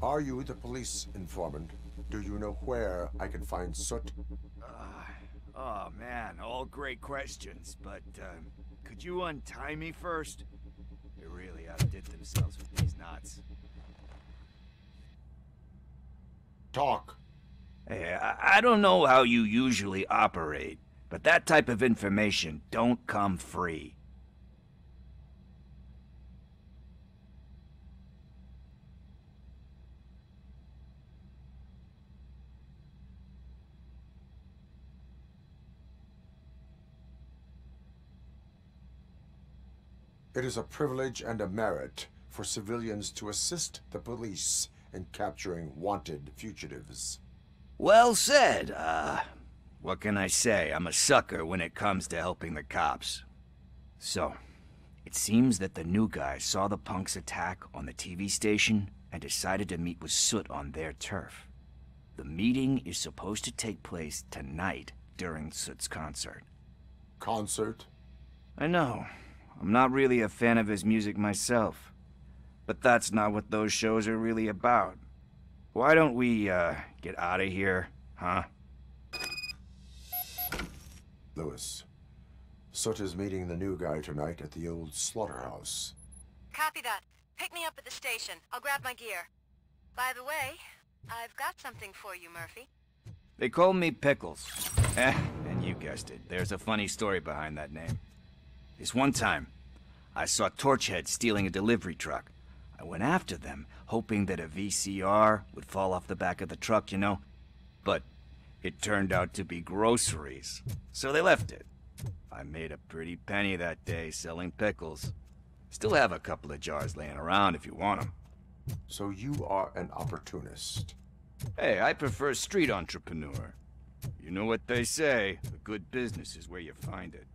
Are you the police informant? Do you know where I can find Soot? Oh man, all great questions, but could you untie me first? They really outdid themselves with these knots. Talk. Hey, I don't know how you usually operate, but that type of information don't come free. It is a privilege and a merit for civilians to assist the police in capturing wanted fugitives. Well said. What can I say? I'm a sucker when it comes to helping the cops. So, it seems that the new guy saw the punks' attack on the TV station and decided to meet with Soot on their turf. The meeting is supposed to take place tonight during Soot's concert. Concert? I know. I'm not really a fan of his music myself. But that's not what those shows are really about. Why don't we, get out of here, huh? Lewis, Soot is meeting the new guy tonight at the old slaughterhouse. Copy that. Pick me up at the station. I'll grab my gear. By the way, I've got something for you, Murphy. They call me Pickles. And you guessed it. There's a funny story behind that name. This one time, I saw Torchhead stealing a delivery truck. I went after them, hoping that a VCR would fall off the back of the truck, you know? But it turned out to be groceries, so they left it. I made a pretty penny that day selling pickles. Still have a couple of jars laying around if you want them. So you are an opportunist. Hey, I prefer street entrepreneur. You know what they say, a good business is where you find it.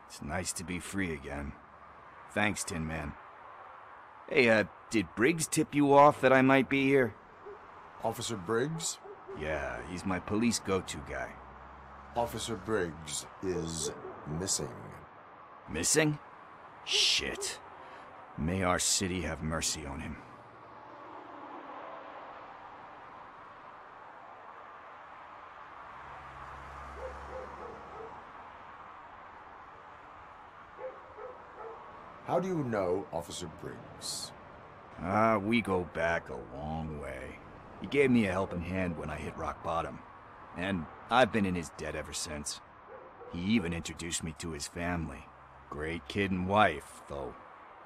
It's nice to be free again. Thanks, Tin Man. Hey, did Briggs tip you off that I might be here? Officer Briggs? Yeah, he's my police go-to guy. Officer Briggs is missing. Missing? Shit. May our city have mercy on him. How do you know Officer Briggs? We go back a long way. He gave me a helping hand when I hit rock bottom. And I've been in his debt ever since. He even introduced me to his family. Great kid and wife, though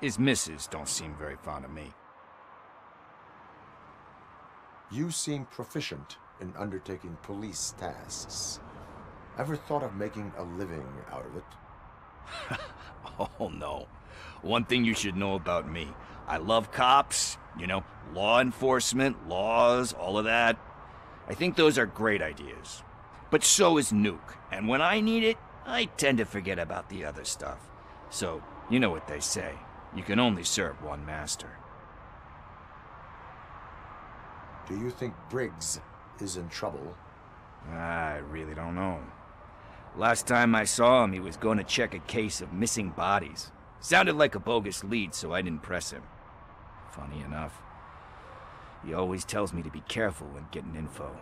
his missus don't seem very fond of me. You seem proficient in undertaking police tasks. Ever thought of making a living out of it? Oh no. One thing you should know about me. I love cops, you know, law enforcement, laws, all of that. I think those are great ideas. But so is Nuke, and when I need it, I tend to forget about the other stuff. So, you know what they say. You can only serve one master. Do you think Briggs is in trouble? I really don't know. Last time I saw him, he was going to check a case of missing bodies. Sounded like a bogus lead, so I didn't press him. Funny enough. He always tells me to be careful when getting info.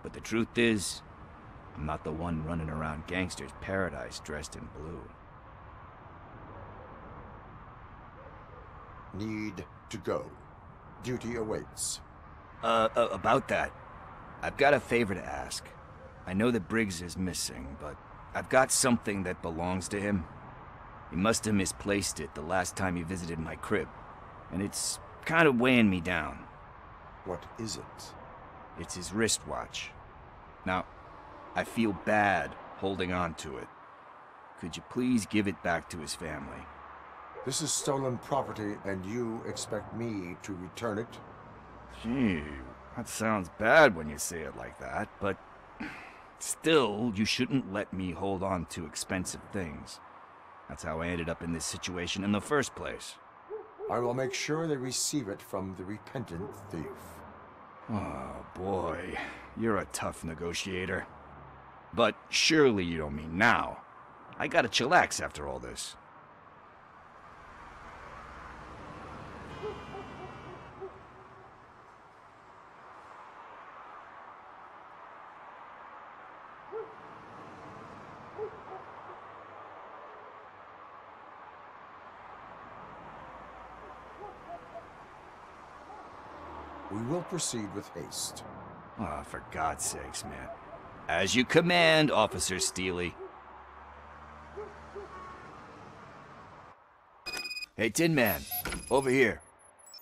But the truth is, I'm not the one running around Gangster's Paradise dressed in blue. Need to go. Duty awaits. About that, I've got a favor to ask. I know that Briggs is missing, but I've got something that belongs to him. He must have misplaced it the last time he visited my crib, and it's kind of weighing me down. What is it? It's his wristwatch. Now, I feel bad holding on to it. Could you please give it back to his family? This is stolen property, and you expect me to return it? Gee, that sounds bad when you say it like that, but still, you shouldn't let me hold on to expensive things. That's how I ended up in this situation in the first place. I will make sure they receive it from the repentant thief. Oh boy, you're a tough negotiator. But surely you don't mean now. I gotta chillax after all this. We will proceed with haste. Oh, for God's sakes, man. As you command, Officer Steely. Hey, Tin Man, over here.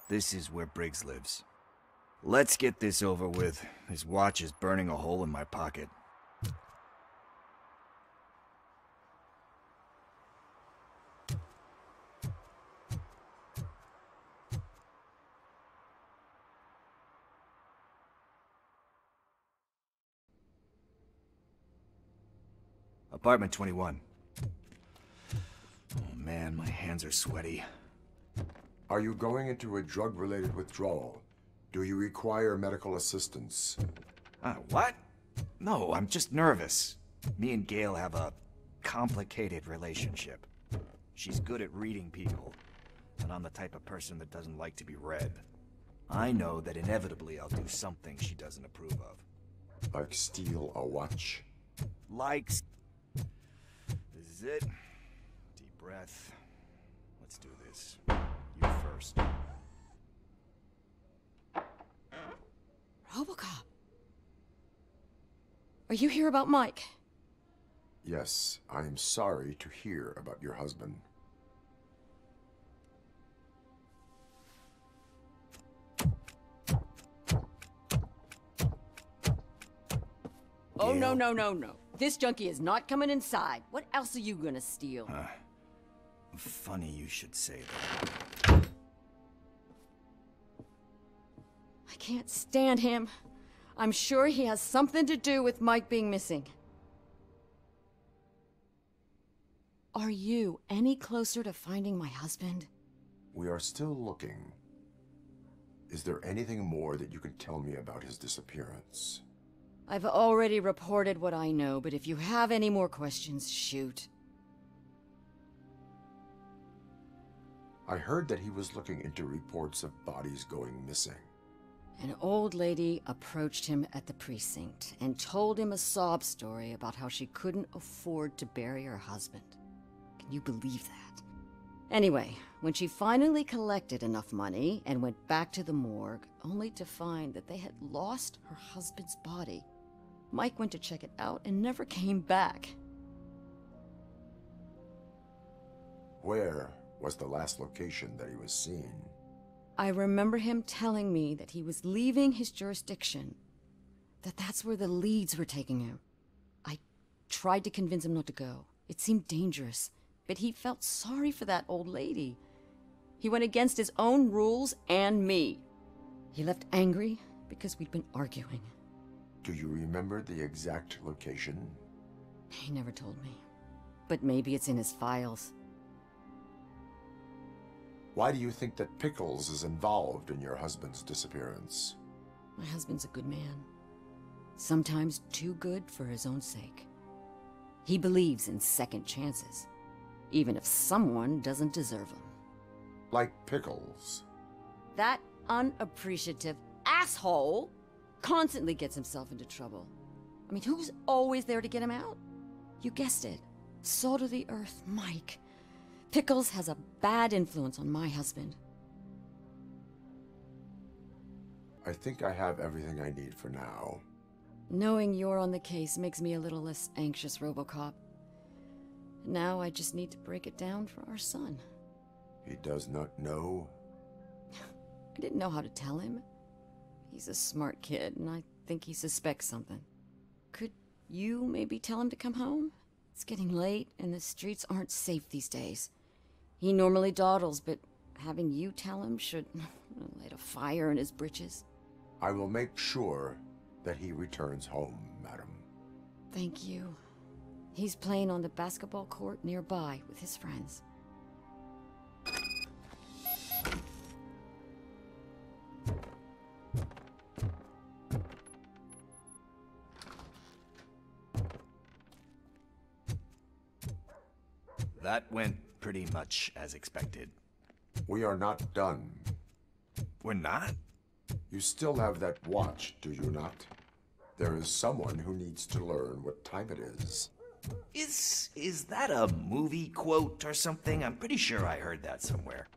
This is where Briggs lives. Let's get this over with. His watch is burning a hole in my pocket. Apartment 21. Oh man, my hands are sweaty. Are you going into a drug-related withdrawal? Do you require medical assistance? What? No, I'm just nervous. Me and Gail have a complicated relationship. She's good at reading people, and I'm the type of person that doesn't like to be read. I know that inevitably I'll do something she doesn't approve of. Like steal a watch? Likes. This is it. Deep breath. Let's do this. You first. RoboCop. Are you here about Mike? Yes, I am sorry to hear about your husband. Oh, no. This junkie is not coming inside. What else are you gonna steal? Funny you should say that. I can't stand him. I'm sure he has something to do with Mike being missing. Are you any closer to finding my husband? We are still looking. Is there anything more that you can tell me about his disappearance? I've already reported what I know, but if you have any more questions, shoot. I heard that he was looking into reports of bodies going missing. An old lady approached him at the precinct and told him a sob story about how she couldn't afford to bury her husband. Can you believe that? Anyway, when she finally collected enough money and went back to the morgue, only to find that they had lost her husband's body, Mike went to check it out and never came back. Where was the last location that he was seen? I remember him telling me that he was leaving his jurisdiction, that's where the leads were taking him. I tried to convince him not to go. It seemed dangerous, but he felt sorry for that old lady. He went against his own rules and me. He left angry because we'd been arguing. Do you remember the exact location? He never told me, but maybe it's in his files. Why do you think that Pickles is involved in your husband's disappearance? My husband's a good man. Sometimes too good for his own sake. He believes in second chances, even if someone doesn't deserve them. Like Pickles. That unappreciative asshole constantly gets himself into trouble. I mean, who's always there to get him out? You guessed it. Salt of the earth, Mike. Pickles has a bad influence on my husband. I think I have everything I need for now. Knowing you're on the case makes me a little less anxious, RoboCop. Now I just need to break it down for our son. He does not know. I didn't know how to tell him. He's a smart kid, and I think he suspects something. Could you maybe tell him to come home? It's getting late, and the streets aren't safe these days. He normally dawdles, but having you tell him should light a fire in his britches. I will make sure that he returns home, madam. Thank you. He's playing on the basketball court nearby with his friends. That went pretty much as expected. We are not done. We're not? You still have that watch, do you not? There is someone who needs to learn what time it is. Is that a movie quote or something? I'm pretty sure I heard that somewhere.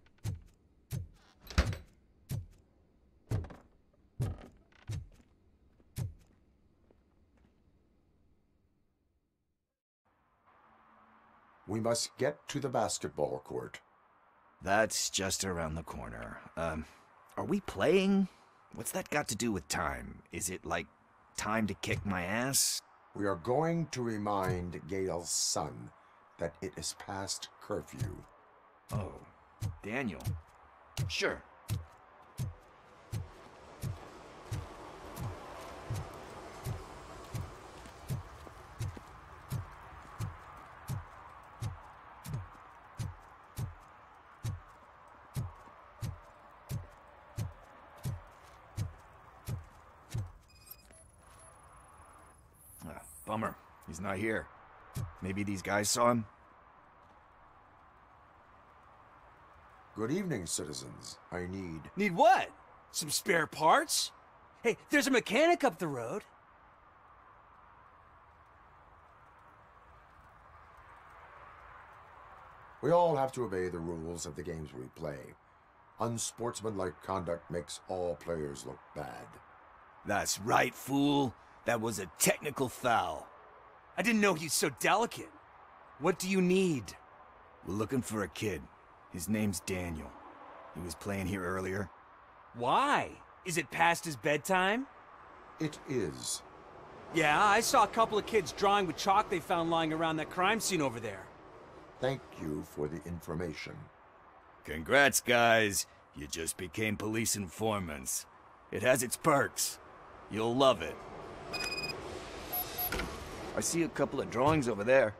We must get to the basketball court. That's just around the corner. Are we playing? What's that got to do with time? Is it like time to kick my ass? We are going to remind Gail's son that it is past curfew. Oh, Daniel. Sure. Bummer. He's not here. Maybe these guys saw him? Good evening, citizens. I need... Need what? Some spare parts? Hey, there's a mechanic up the road. We all have to obey the rules of the games we play. Unsportsmanlike conduct makes all players look bad. That's right, fool. That was a technical foul. I didn't know he's so delicate. What do you need? We're looking for a kid. His name's Daniel. He was playing here earlier. Why? Is it past his bedtime? It is. Yeah, I saw a couple of kids drawing with chalk they found lying around that crime scene over there. Thank you for the information. Congrats, guys. You just became police informants. It has its perks. You'll love it. I see a couple of drawings over there.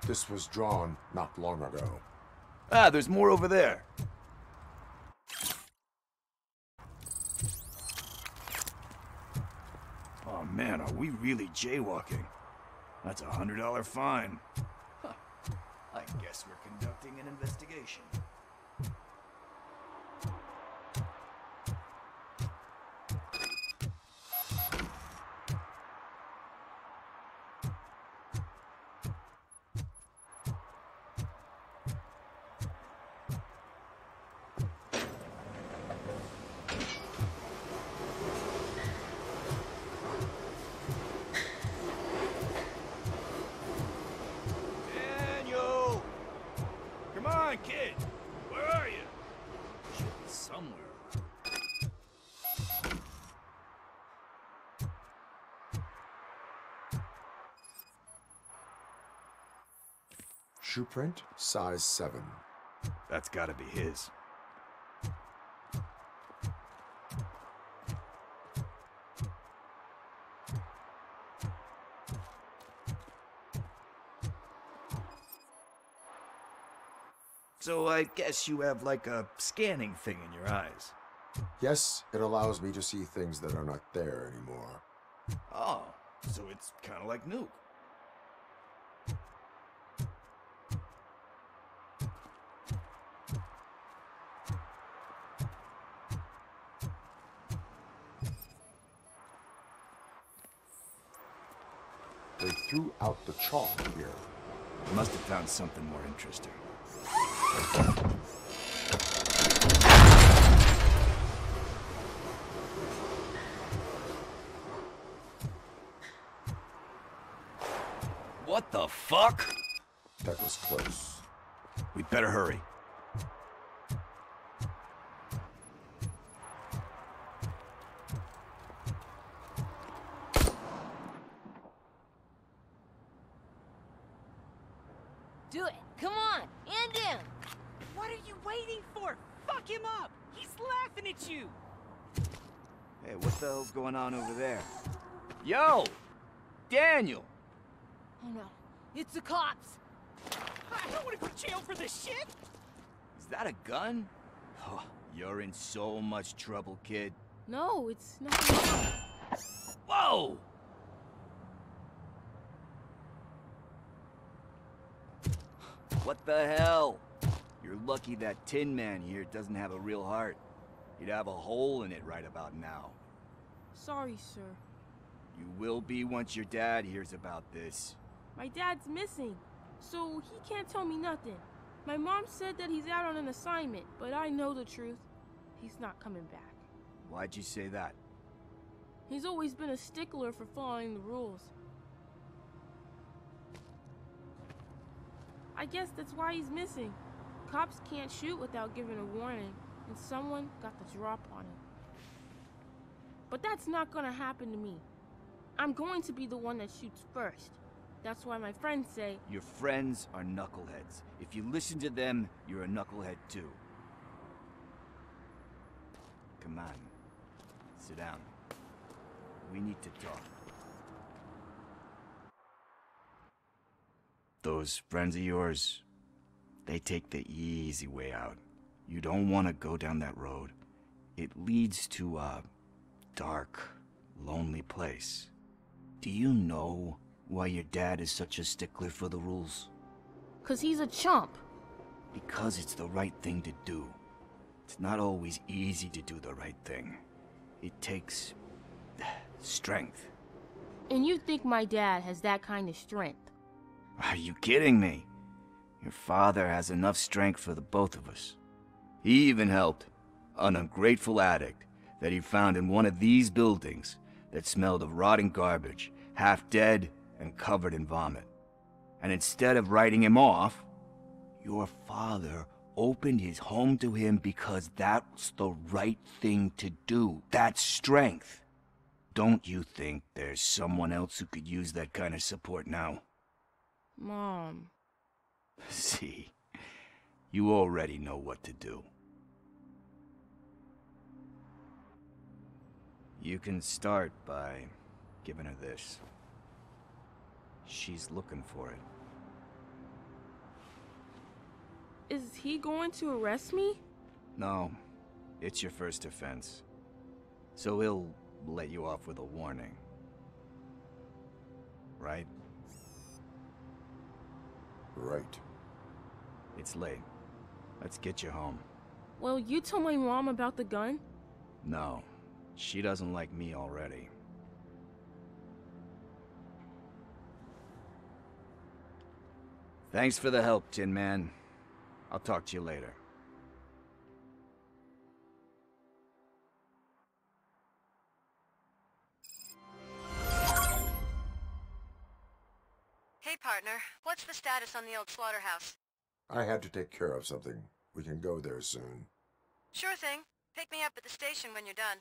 This was drawn not long ago. Ah, there's more over there. Oh man, are we really jaywalking? That's a $100 fine. Huh. I guess we're conducting an investigation. Kid, where are you? Should be somewhere. Shoe print, size 7. That's gotta be his. So I guess you have like a scanning thing in your eyes. Yes, it allows me to see things that are not there anymore. Oh, so it's kind of like Nuke. They threw out the chalk here. Must have found something more interesting. the fuck? That was close. We better hurry. Do it. Come on. End him. What are you waiting for? Fuck him up! He's laughing at you! Hey, what the hell's going on over there? Yo! Daniel! Oh no. It's the cops. I don't want to go to jail for this shit! Is that a gun? Oh, you're in so much trouble, kid. No, it's not. Whoa! What the hell? You're lucky that Tin Man here doesn't have a real heart. He'd have a hole in it right about now. Sorry, sir. You will be once your dad hears about this. My dad's missing, so he can't tell me nothing. My mom said that he's out on an assignment, but I know the truth. He's not coming back. Why'd you say that? He's always been a stickler for following the rules. I guess that's why he's missing. Cops can't shoot without giving a warning, and someone got the drop on him. But that's not gonna happen to me. I'm going to be the one that shoots first. That's why my friends say... Your friends are knuckleheads. If you listen to them, you're a knucklehead too. Come on. Sit down. We need to talk. Those friends of yours, they take the easy way out. You don't want to go down that road. It leads to a dark, lonely place. Do you know why your dad is such a stickler for the rules? 'Cause he's a chump. Because it's the right thing to do. It's not always easy to do the right thing. It takes strength. And you think my dad has that kind of strength? Are you kidding me? Your father has enough strength for the both of us. He even helped an ungrateful addict that he found in one of these buildings that smelled of rotting garbage, half dead and covered in vomit. And instead of writing him off, your father opened his home to him because that's the right thing to do. That's strength. Don't you think there's someone else who could use that kind of support now? Mom. See, you already know what to do. You can start by giving her this. She's looking for it. Is he going to arrest me? No, it's your first offense. So he'll let you off with a warning. Right? Right. It's late. Let's get you home. Well, you tell my mom about the gun? No, she doesn't like me already. Thanks for the help, Tin Man. I'll talk to you later. Hey, partner. What's the status on the old slaughterhouse? I had to take care of something. We can go there soon. Sure thing. Pick me up at the station when you're done.